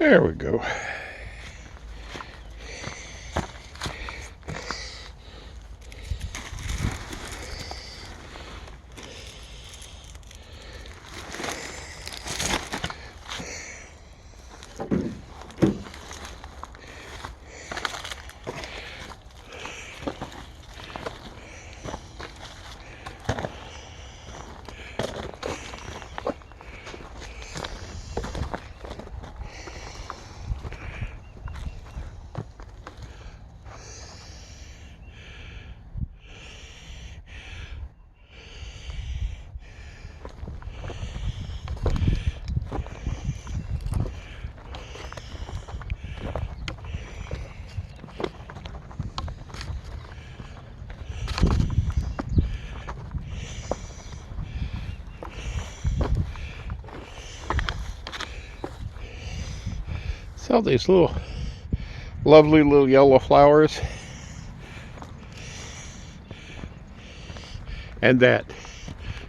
There we go. So these little lovely little yellow flowers, and that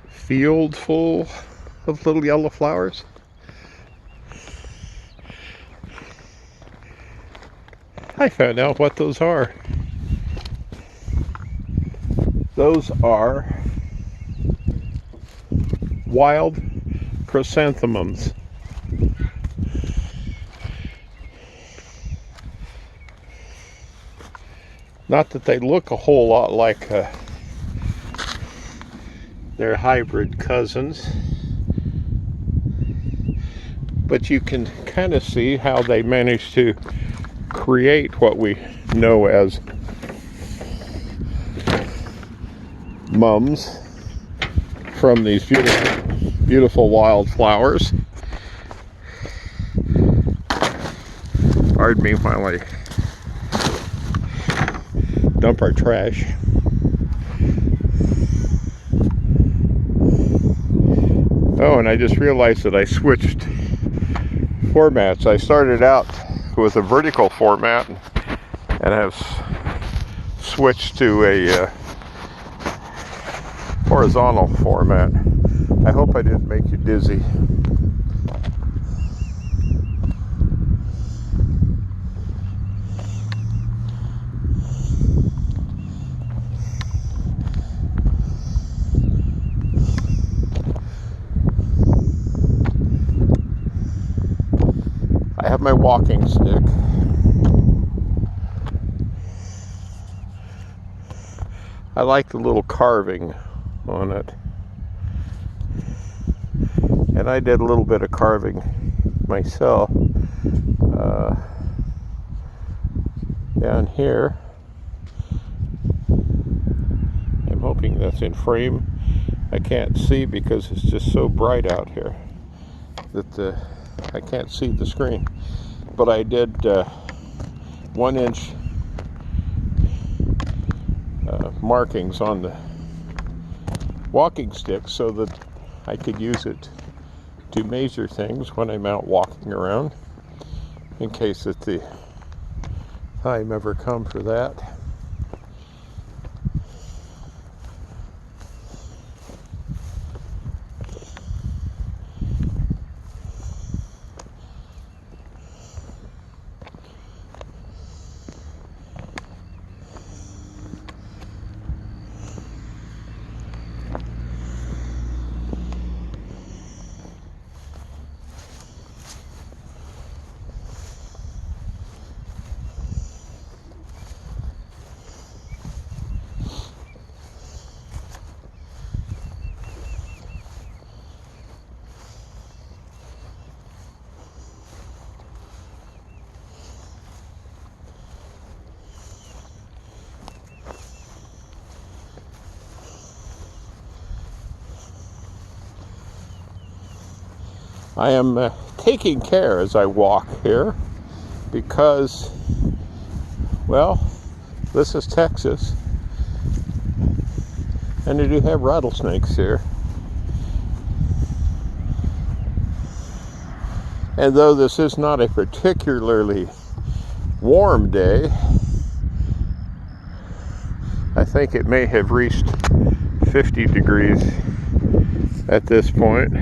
field full of little yellow flowers. I found out what those are. Those are wild chrysanthemums. Not that they look a whole lot like their hybrid cousins, but you can kind of see how they managed to create what we know as mums from these beautiful wildflowers. Pardon me while I dump our trash. Oh, and I just realized that I switched formats. I started out with a vertical format and have switched to a horizontal format. I hope I didn't make you dizzy. I have my walking stick. I like the little carving on it. And I did a little bit of carving myself down here. I'm hoping that's in frame. I can't see because it's just so bright out here that I can't see the screen. But I did 1 inch markings on the walking stick so that I could use it to measure things when I'm out walking around, in case that the time ever come for that. I am taking care as I walk here because, well, this is Texas, and they do have rattlesnakes here. And though this is not a particularly warm day, I think it may have reached 50 degrees at this point.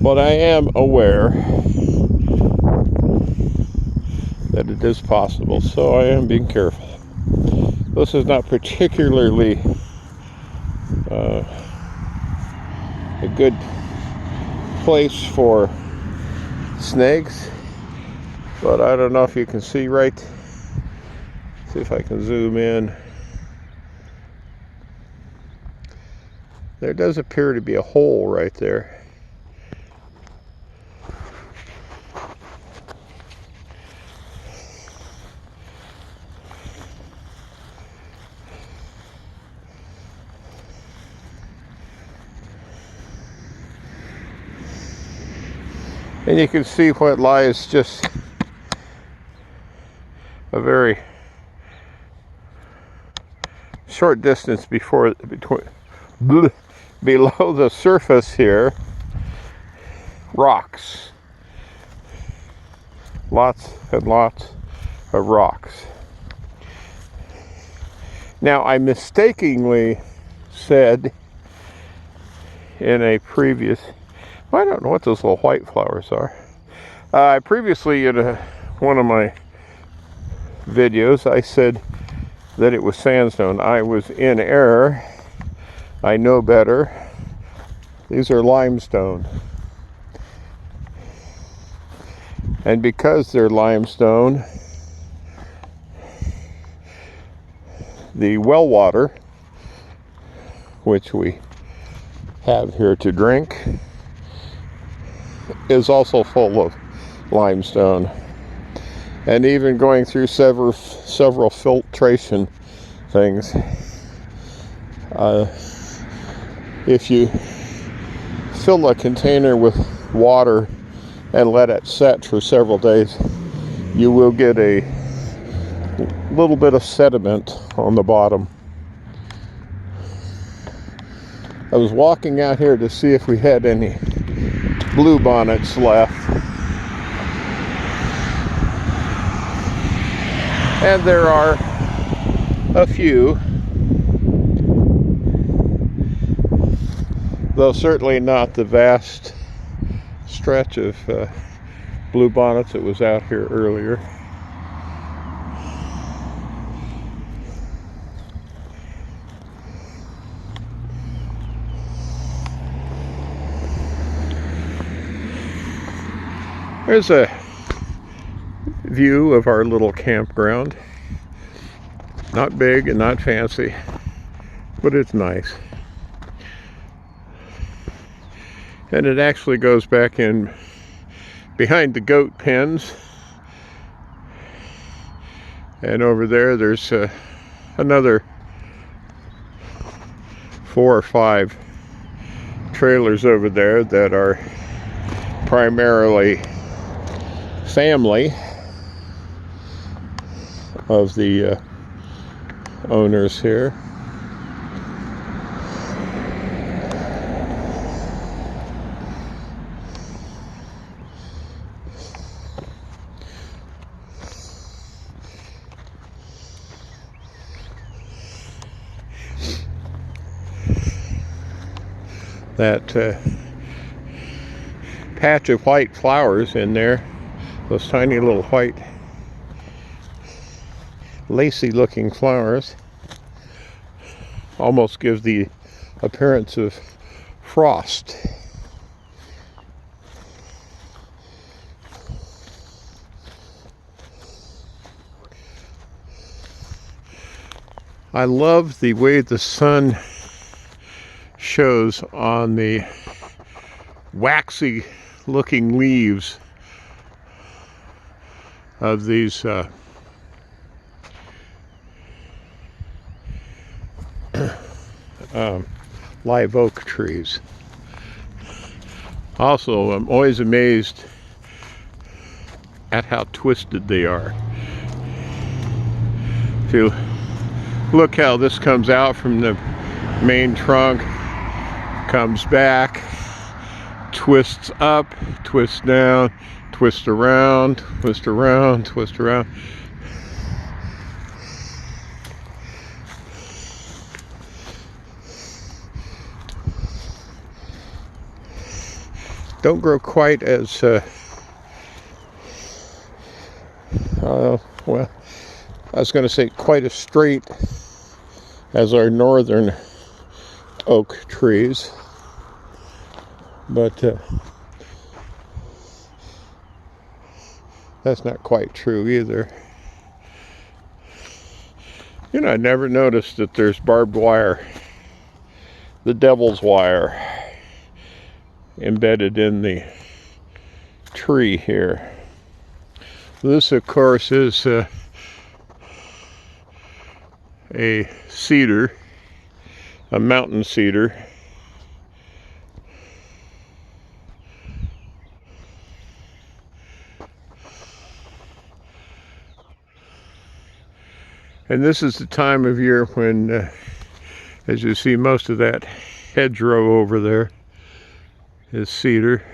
But I am aware that it is possible, so I am being careful. This is not particularly a good place for snakes, but I don't know if you can see right. See if I can zoom in. There does appear to be a hole right there. And you can see what lies just a very short distance below the surface here. Rocks. Lots and lots of rocks. Now, I mistakenly said in a previous, I don't know what those little white flowers are. Previously in one of my videos, I said that it was sandstone. I was in error. I know better. These are limestone. And because they're limestone, the well water, which we have here to drink, is also full of limestone. And even going through several filtration things, if you fill a container with water and let it set for several days, you will get a little bit of sediment on the bottom. I was walking out here to see if we had any blue bonnets left, and there are a few, though certainly not the vast stretch of blue bonnets that was out here earlier. There's a view of our little campground. Not big and not fancy, but it's nice. And it actually goes back in behind the goat pens. And over there's another 4 or 5 trailers over there that are primarily family of the owners here. That patch of white flowers in there, those tiny little white lacy looking flowers, almost give the appearance of frost. I love the way the sun shows on the waxy looking leaves of these live oak trees. Also, I'm always amazed at how twisted they are. If you look how this comes out from the main trunk, comes back, twists up, twists down, twist around, twist around, twist around. don't grow quite as well, I was going to say quite as straight as our northern oak trees, but that's not quite true either. You know, I never noticed that there's barbed wire, the devil's wire, embedded in the tree here. This, of course, is a cedar, a mountain cedar. And this is the time of year when, as you see, most of that hedgerow over there is cedar.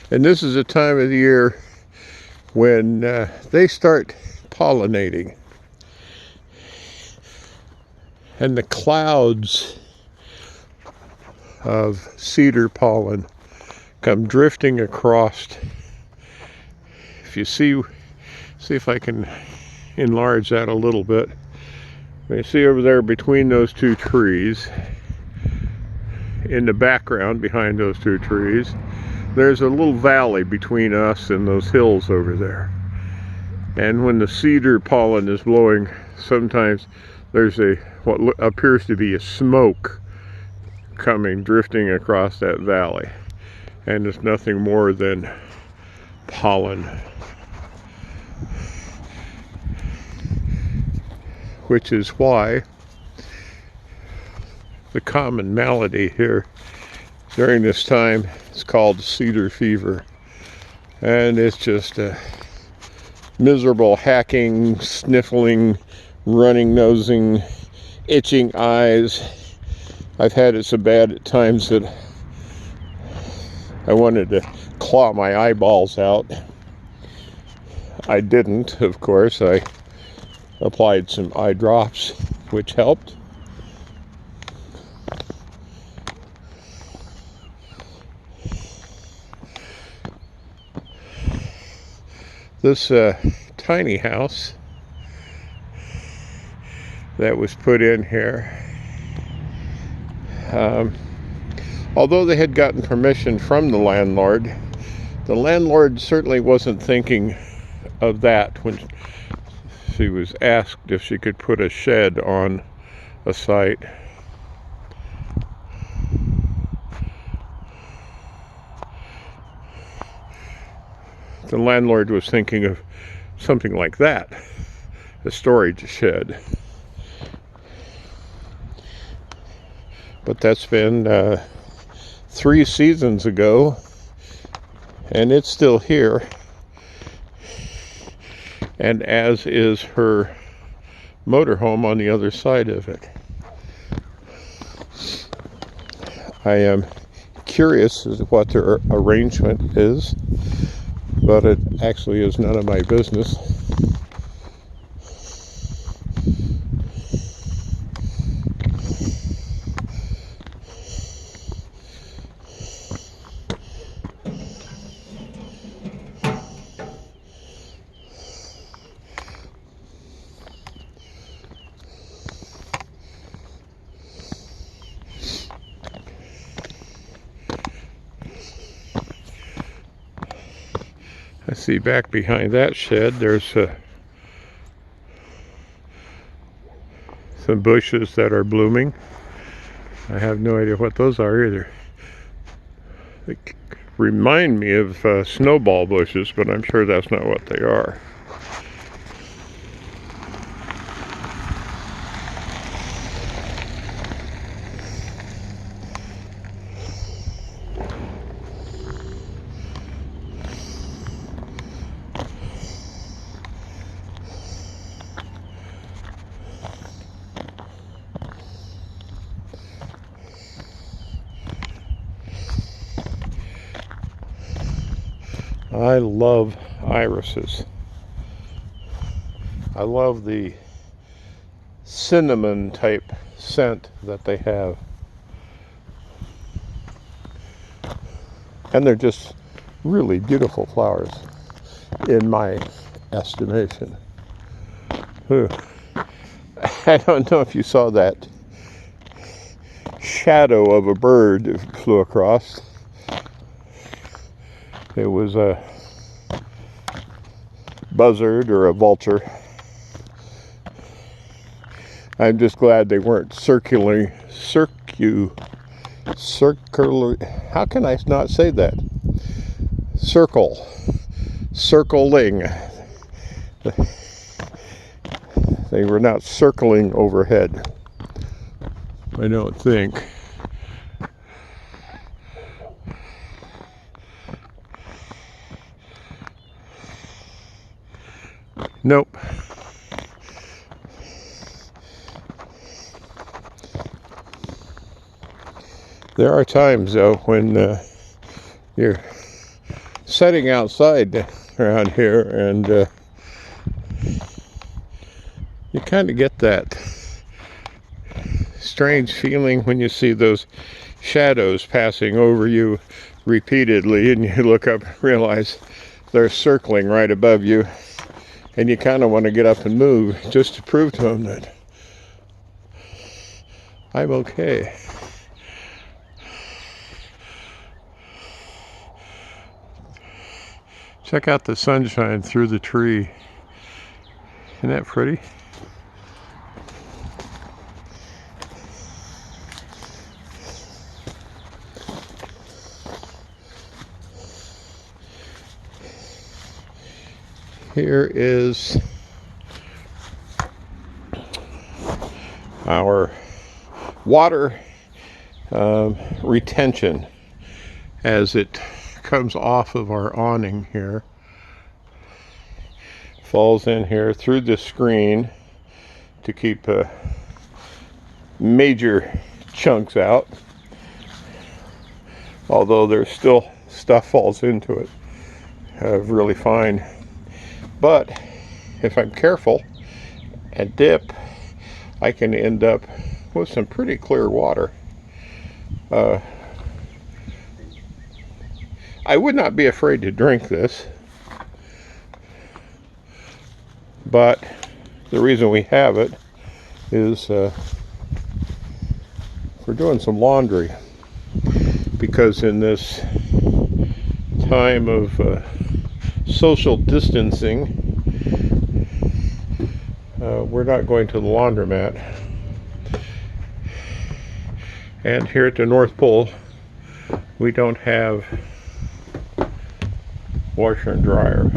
And this is a time of the year when they start pollinating. And the clouds of cedar pollen come drifting across. If you see if I can enlarge that a little bit. You see over there between those two trees, in the background behind those two trees, there's a little valley between us and those hills over there. And when the cedar pollen is blowing, sometimes there's what appears to be a smoke drifting across that valley. And it's nothing more than pollen, which is why the common malady here during this time is called Cedar Fever. And it's just a miserable hacking, sniffling, running nosing, itching eyes. I've had it so bad at times that I wanted to claw my eyeballs out. I didn't, of course. I applied some eye drops, which helped. This tiny house that was put in here, although they had gotten permission from the landlord certainly wasn't thinking of that when she was asked if she could put a shed on a site. The landlord was thinking of something like that, a storage shed. But that's been 3 seasons ago, and it's still here. And as is her motorhome on the other side of it. I am curious as to what their arrangement is, but it actually is none of my business. I see back behind that shed there's some bushes that are blooming. I have no idea what those are either. They remind me of snowball bushes, but I'm sure that's not what they are. I love irises. I love the cinnamon type scent that they have. And they're just really beautiful flowers, in my estimation. Whew. I don't know if you saw that shadow of a bird that flew across. It was a buzzard or a vulture. I'm just glad they weren't circular, how can I not say that? Circling. They were not circling overhead, I don't think. Nope. There are times, though, when you're sitting outside around here and you kind of get that strange feeling when you see those shadows passing over you repeatedly, and you look up and realize they're circling right above you, and you kind of want to get up and move just to prove to them that I'm okay. Check out the sunshine through the tree. Isn't that pretty? Here is our water retention as it comes off of our awning here. Falls in here through the screen to keep major chunks out. Although there's still stuff falls into it really fine. But if I'm careful and dip, I can end up with some pretty clear water. I would not be afraid to drink this, but the reason we have it is we're doing some laundry, because in this time of social distancing, we're not going to the laundromat. And here at the North Pole, we don't have washer and dryer.